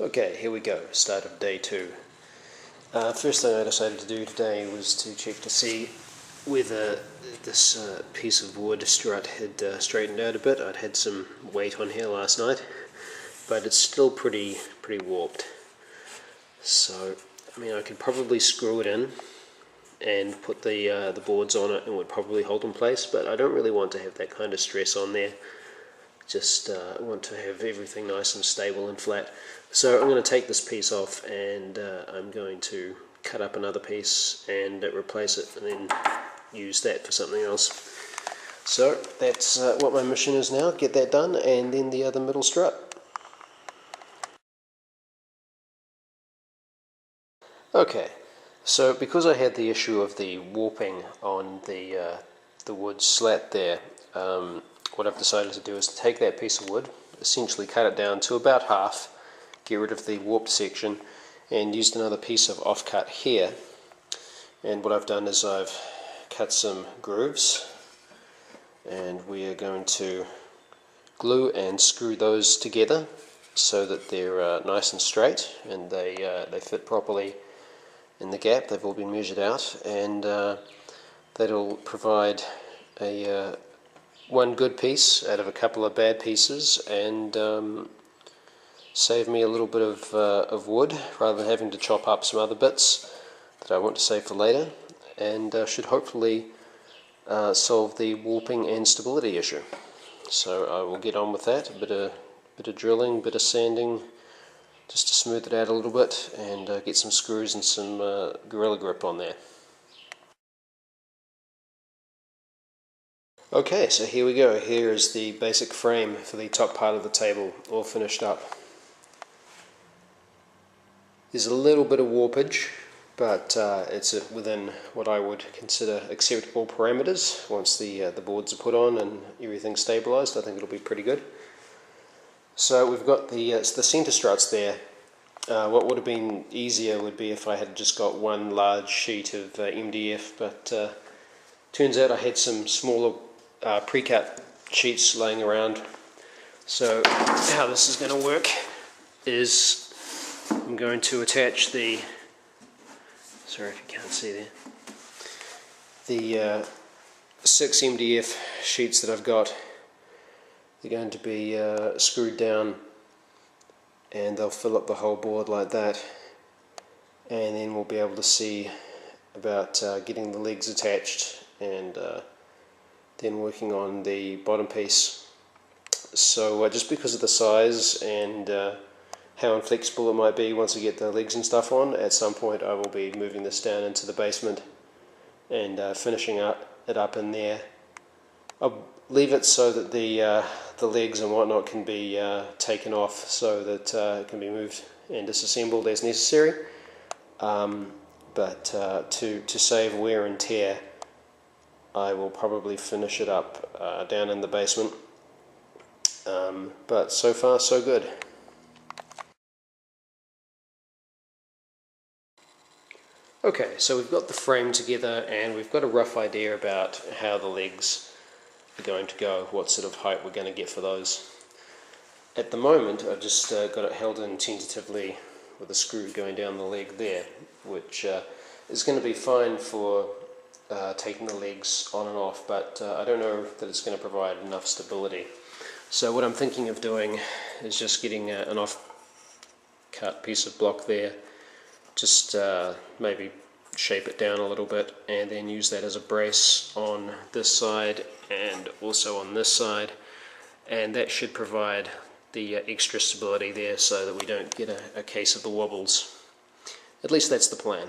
Okay, here we go, start of day 2. First thing I decided to do today was to check to see whether this piece of wood strut had straightened out a bit. I'd had some weight on here last night, but it's still pretty warped. So, I mean, I could probably screw it in and put the boards on it and would probably hold in place, but I don't really want to have that kind of stress on there. Just want to have everything nice and stable and flat. So I'm going to take this piece off and I'm going to cut up another piece and replace it and then use that for something else. So that's what my mission is now, get that done, and then the other middle strut. Okay, so because I had the issue of the warping on the wood slat there, what I've decided to do is to take that piece of wood, essentially cut it down to about half, get rid of the warped section, and used another piece of offcut here. And what I've done is I've cut some grooves, and we are going to glue and screw those together so that they're nice and straight and they fit properly in the gap. They've all been measured out, and that'll provide a one good piece out of a couple of bad pieces, and save me a little bit of wood rather than having to chop up some other bits that I want to save for later, and should hopefully solve the warping and stability issue. So I will get on with that, a bit of drilling, bit of sanding, just to smooth it out a little bit, and get some screws and some Gorilla Grip on there. Okay, so here we go. Here is the basic frame for the top part of the table, all finished up. There's a little bit of warpage, but it's within what I would consider acceptable parameters. Once the boards are put on and everything's stabilized, I think it'll be pretty good. So we've got the center struts there. What would have been easier would be if I had just got one large sheet of MDF, but turns out I had some smaller pre-cut sheets laying around. So how this is going to work is I'm going to attach the, sorry if you can't see there, the 6 MDF sheets that I've got. They're going to be screwed down, and they'll fill up the whole board like that, and then we'll be able to see about getting the legs attached and then working on the bottom piece. So just because of the size and how inflexible it might be once I get the legs and stuff on, at some point I will be moving this down into the basement and finishing it up in there. I'll leave it so that the legs and whatnot can be taken off, so that it can be moved and disassembled as necessary. But to save wear and tear, I will probably finish it up down in the basement. But so far so good. Okay, so we've got the frame together and we've got a rough idea about how the legs are going to go, what sort of height we're going to get for those. At the moment I've just got it held in tentatively with a screw going down the leg there, which is going to be fine for taking the legs on and off, but I don't know that it's going to provide enough stability. So what I'm thinking of doing is just getting an off-cut piece of block there, just maybe shape it down a little bit, and then use that as a brace on this side and also on this side, and that should provide the extra stability there so that we don't get a case of the wobbles. At least that's the plan.